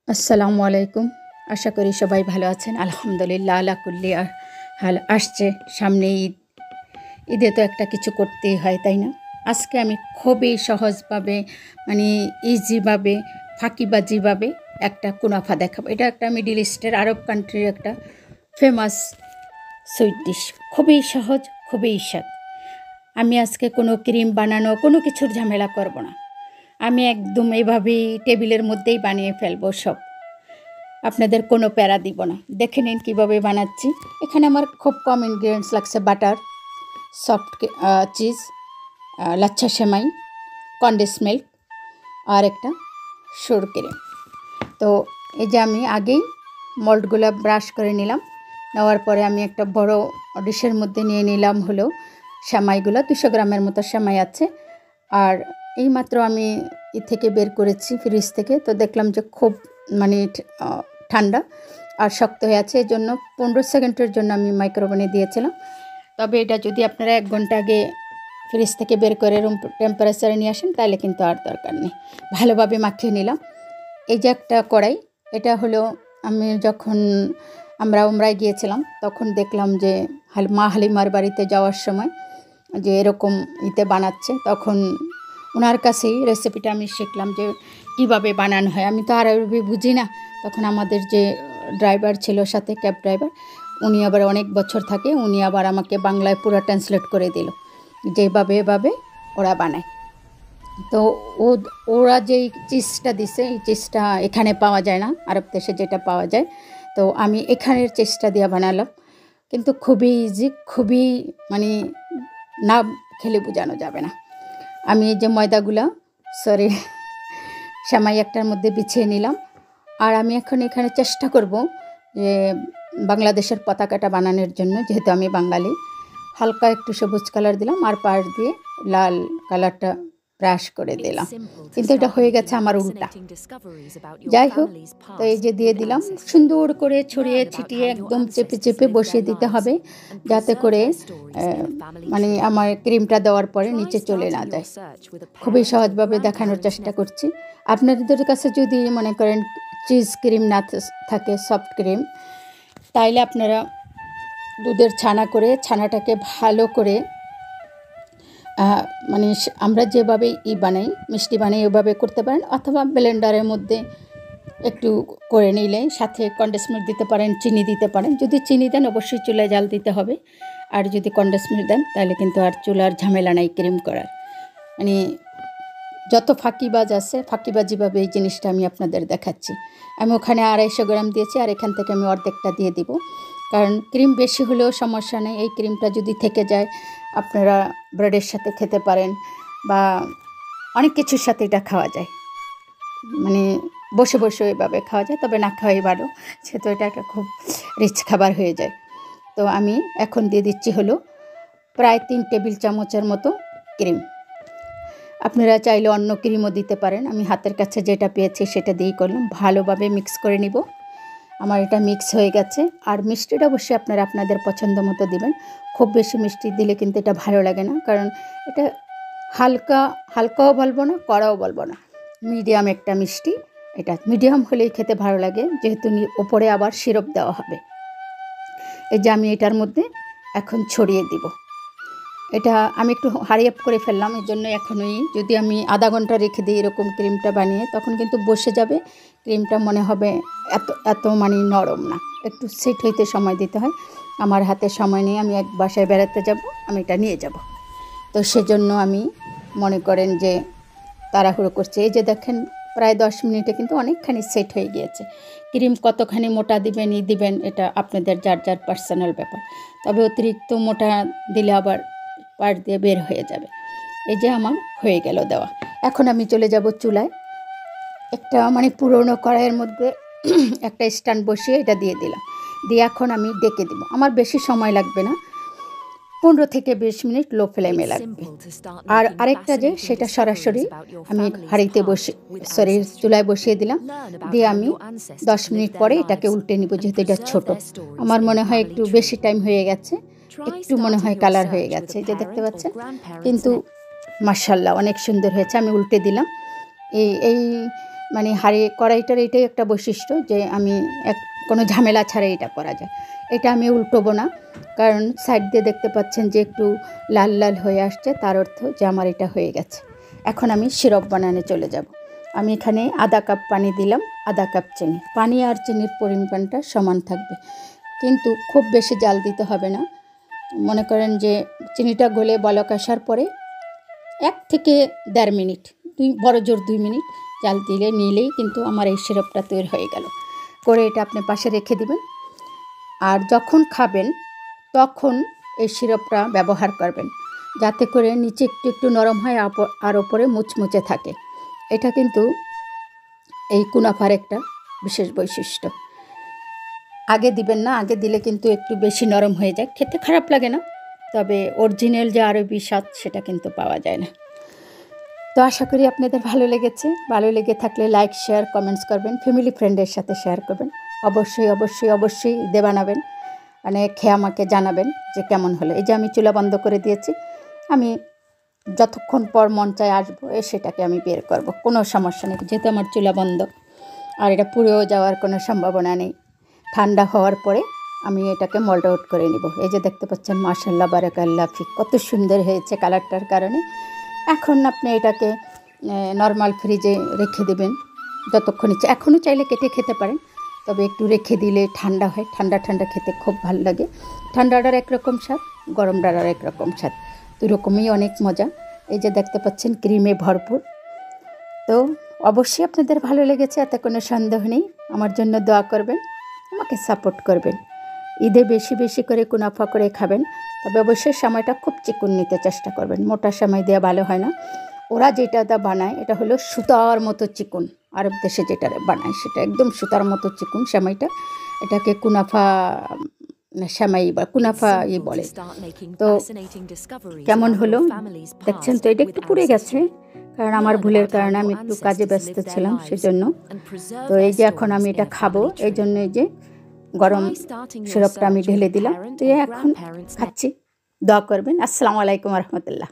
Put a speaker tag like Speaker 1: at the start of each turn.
Speaker 1: আসসালামু আলাইকুম। আশা করি সবাই ভালো আছেন। আলহামদুলিল্লাহ আলা কুল্লি হাল। আসছে সামনে ঈদ। ঈদে তো একটা কিছু করতেই হয়, তাই না? আজকে আমি খুবই সহজভাবে মানে ইজিভাবে ফাঁকিবাজিভাবে একটা কুনাফা দেখাবো। এটা একটা মিডল ইস্টের আরব কান্ট্রির একটা ফেমাস সুইট ডিশ। খুবই সহজ, খুবই স্বাদ। আমি আজকে কোনো ক্রিম বানানো কোনো কিছুর ঝামেলা করব না। আমি একদম এভাবেই টেবিলের মধ্যেই বানিয়ে ফেলবো সব। আপনাদের কোনো প্যারা দিব না। দেখে নিন কীভাবে বানাচ্ছি। এখানে আমার খুব কম ইনগ্রিডিয়েন্টস লাগছে: বাটার, সফট চিজ, লাচ্ছা সেমাই, কন্ডেন্স মিল্ক আর একটা সুর ক্রিম। তো এই যে আমি আগেই মল্টগুলো ব্রাশ করে নিলাম। নেওয়ার পরে আমি একটা বড় ডিশের মধ্যে নিয়ে নিলাম হলো সেমাইগুলো। 200 গ্রামের মতো সেমাই আছে। আর এইমাত্র আমি থেকে বের করেছি ফ্রিজ থেকে। তো দেখলাম যে খুব মানে ঠান্ডা আর শক্ত হয়ে আছে। এই জন্য 15 সেকেন্ডের জন্য আমি মাইক্রোওভেনে দিয়েছিলাম। তবে এটা যদি আপনারা 1 ঘন্টা আগে ফ্রিজ থেকে বের করে রুম টেম্পারেচারে নিয়ে আসেন তাহলে কিন্তু আর দরকার নেই। ভালোভাবে মাখিয়ে নিলাম। এই যে একটা কড়াই, এটা হলো আমি যখন আমরা উমরায় গিয়েছিলাম তখন দেখলাম যে মা হালিমার বাড়িতে যাওয়ার সময় যে এরকম বানাচ্ছে, তখন ওনার কাছেই রেসিপিটা আমি শিখলাম যে কীভাবে বানানো হয়। আমি তো আর আরবি বুঝি না। তখন আমাদের যে ড্রাইভার ছিল সাথে, ক্যাব ড্রাইভার, উনি আবার অনেক বছর থাকে, উনি আবার আমাকে বাংলায় পুরো ট্রান্সলেট করে দিল যেভাবে এভাবে ওরা বানায়। তো ওরা যেই চিজটা দিছে এই চিজটা এখানে পাওয়া যায় না, আরব দেশে যেটা পাওয়া যায়। তো আমি এখানের চিজটা দিয়ে বানালাম। কিন্তু খুবই ইজি, খুবই মানে না খেলে বোঝানো যাবে না। আমি এই যে ময়দাগুলা সেমাই একটার মধ্যে বিছিয়ে নিলাম। আর আমি এখন এখানে চেষ্টা করব যে বাংলাদেশের পতাকাটা বানানোর জন্য, যেহেতু আমি বাঙালি। হালকা একটু সবুজ কালার দিলাম আর পাশ দিয়ে লাল কালারটা ব্রাশ করে দিলাম। কিন্তু এটা হয়ে গেছে আমার উল্টা। যাই হোক, তো এই যে দিয়ে দিলাম, সুন্দর করে ছড়িয়ে ছিটিয়ে একদম চেপে চেপে বসিয়ে দিতে হবে, যাতে করে মানে আমার ক্রিমটা দেওয়ার পরে নিচে চলে না যায়। খুবই সহজভাবে দেখানোর চেষ্টা করছি। আপনাদের কাছে যদি মনে করেন চিজ ক্রিম না থাকে, সফট ক্রিম, তাইলে আপনারা দুধের ছানাটাকে ভালো করে মানে আমরা যেভাবে বানাই, মিষ্টি বানাই, ওইভাবে করতে পারেন। অথবা ব্লেন্ডারের মধ্যে একটু করে নিলে সাথে কন্ডেন্স মিল্ক দিতে পারেন, চিনি দিতে পারেন। যদি চিনি দেন অবশ্যই চুলায় জাল দিতে হবে। আর যদি কন্ডেন্স মিল্ক দেন তাহলে কিন্তু আর চুলার ঝামেলা নাই ক্রিম করার। মানে যত ফাঁকিবাজ আছে, ফাঁকিবাজিভাবে এই জিনিসটা আমি আপনাদের দেখাচ্ছি। আমি ওখানে 250 গ্রাম দিয়েছি, আর এখান থেকে আমি অর্ধেকটা দিয়ে দিব। কারণ ক্রিম বেশি হলেও সমস্যা নেই। এই ক্রিমটা যদি থেকে যায় আপনারা ব্রেডের সাথে খেতে পারেন বা অনেক কিছুর সাথে এটা খাওয়া যায়। মানে বসে বসে এভাবে খাওয়া যায়, তবে না খাওয়াই ভালো, যেহেতু এটা একটা খুব রিচ খাবার হয়ে যায়। তো আমি এখন দিয়ে দিচ্ছি হলো প্রায় 3 টেবিল চামচের মতো ক্রিম। আপনারা চাইলে অন্য ক্রিমও দিতে পারেন। আমি হাতের কাছে যেটা পেয়েছি সেটা দিয়েই করলাম। ভালোভাবে মিক্স করে নিব। আমার এটা মিক্স হয়ে গেছে। আর মিষ্টিটা অবশ্যই আপনারা আপনাদের পছন্দ মতো দিবেন। খুব বেশি মিষ্টি দিলে কিন্তু এটা ভালো লাগে না, কারণ এটা হালকাও বলবো না, কড়াও বলবো না, মিডিয়াম একটা মিষ্টি। এটা মিডিয়াম হলেই খেতে ভালো লাগে, যেহেতু ওপরে আবার সিরাপ দেওয়া হবে। এই যে আমি এটার মধ্যে এখন ছড়িয়ে দিব। এটা আমি একটু হারি আপ করে ফেললাম, এই জন্য এখনই যদি আমি আধা ঘন্টা রেখে দিই এরকম ক্রিমটা বানিয়ে, তখন কিন্তু বসে যাবে ক্রিমটা, মনে হবে এত মানে নরম না, একটু সেট হইতে সময় দিতে হয়। আমার হাতে সময় নেই, আমি এক বাসায় বেড়াতে যাব, আমি এটা নিয়ে যাব। তো সেজন্য আমি মনে করেন যে তাড়াহুড়ো করছি। এই যে দেখেন প্রায় 10 মিনিটে কিন্তু অনেকখানি সেট হয়ে গিয়েছে। ক্রিম কতখানি মোটা দিবেন এটা আপনাদের যার যার পার্সোনাল ব্যাপার। তবে অতিরিক্ত মোটা দিলে আবার পাট দিয়ে বের হয়ে যাবে। এই যে আমার হয়ে গেল দেওয়া। এখন আমি চলে যাব চুলায়। একটা মানে পুরনো কড়াইয়ের মধ্যে একটা স্ট্যান্ড বসিয়ে এটা দিয়ে দিলাম। দিয়ে এখন আমি ডেকে দিব। আমার বেশি সময় লাগবে না, 15 থেকে 20 মিনিট লো ফ্লেমে লাগবে। আর আরেকটা যে সেটা সরাসরি আমি চুলায় বসিয়ে দিলাম। দিয়ে আমি 10 মিনিট পরে এটাকে উল্টে নিব, যেহেতু এটা ছোট। আমার মনে হয় একটু বেশি টাইম হয়ে গেছে, একটু মনে হয় কালার হয়ে গেছে, যে দেখতে পাচ্ছেন। কিন্তু মাশাআল্লাহ অনেক সুন্দর হয়েছে। আমি উল্টে দিলাম। এই মানে কড়াইটার এটাই একটা বৈশিষ্ট্য যে আমি কোনো ঝামেলা ছাড়া এটা করা যায়। এটা আমি উল্টোবো না, কারণ সাইড দিয়ে দেখতে পাচ্ছেন যে একটু লাল লাল হয়ে আসছে, তার অর্থ যে আমার এটা হয়ে গেছে। এখন আমি সিরাপ বানানো চলে যাব। আমি এখানে আধা কাপ পানি দিলাম, আধা কাপ চিনি। পানি আর চিনির পরিমাণটা সমান থাকবে, কিন্তু খুব বেশি জাল দিতে হবে না। মনে করেন যে চিনিটা গলে বলক আসার পরে 1 থেকে 1.5 মিনিট, বড় জোর 2 মিনিট জাল নিলেই কিন্তু আমার এই সিরাপটা তৈরি হয়ে গেল। করে এটা আপনি পাশে রেখে দিবেন। আর যখন খাবেন তখন এই সিরাপটা ব্যবহার করবেন, যাতে করে নিচে একটু একটু নরম হয় আর ওপরে মুচমুচে থাকে। এটা কিন্তু এই কুনাফার একটা বিশেষ বৈশিষ্ট্য। আগে দিবেন না, আগে দিলে কিন্তু একটু বেশি নরম হয়ে যায়, খেতে খারাপ লাগে না, তবে অরিজিনাল যে আরবি স্বাদ সেটা কিন্তু পাওয়া যায় না। তো আশা করি আপনাদের ভালো লেগেছে। ভালো লেগে থাকলে লাইক, শেয়ার, কমেন্টস করবেন, ফ্যামিলি ফ্রেন্ডের সাথে শেয়ার করবেন। অবশ্যই অবশ্যই অবশ্যই বানাবেন, মানে খেয়ে আমাকে জানাবেন যে কেমন হলো। এই যে আমি চুলা বন্ধ করে দিয়েছি, আমি যতক্ষণ পর মন চায় আসবো, সেটাকে আমি বের করব, কোনো সমস্যা নেই, যেহেতু আমার চুলা বন্ধ। আর এটা পুড়েও যাওয়ার কোনো সম্ভাবনা নেই। ঠান্ডা হওয়ার পরে আমি এটাকে মোল্ড আউট করে নিব। এই যে দেখতে পাচ্ছেন, মাশাআল্লাহ বারাকাল্লাহ ফিক, কত সুন্দর হয়েছে কালারটার কারণে। এখন আপনি এটাকে নর্মাল ফ্রিজে রেখে দেবেন যতক্ষণ ইচ্ছে। এখনও চাইলে কেটে খেতে পারেন, তবে একটু রেখে দিলে ঠান্ডা হয়, ঠান্ডা ঠান্ডা খেতে খুব ভালো লাগে। ঠান্ডাটার একরকম স্বাদ, গরমটার আর একরকম স্বাদ, দুরকমই অনেক মজা। এই যে দেখতে পাচ্ছেন ক্রিমে ভরপুর। তো অবশ্যই আপনাদের ভালো লেগেছে, এতে কোনো সন্দেহ নেই। আমার জন্য দোয়া করবেন, আমাকে সাপোর্ট করবেন। ঈদে বেশি বেশি করে কুনাফা করে খাবেন, তবে অবশ্যই সময়টা খুব চিকন নিতে চেষ্টা করবেন। মোটা সময় দেওয়া ভালো হয় না। ওরা যেটা বানায় এটা হলো সুতার মতো চিকন, আরব দেশে যেটা বানায় সেটা একদম সুতার মতো চিকন সেমাইটা। এটাকে কুনাফা সেমাই বা কুনাফা বলে। তো কেমন হলো দেখছেন তো, এটা একটু পুড়ে গেছে, কারণ আমার ভুলের কারণে আমি একটু কাজে ব্যস্ত ছিলাম সেজন্য। তো এই যে এখন আমি এটা খাবো, এই জন্য এই যে গরম সিরাপটা আমি ঢেলে দিলাম। তো এখন খাচ্ছি, দোয়া করবেন। আসসালামু আলাইকুম রহমতুল্লাহ।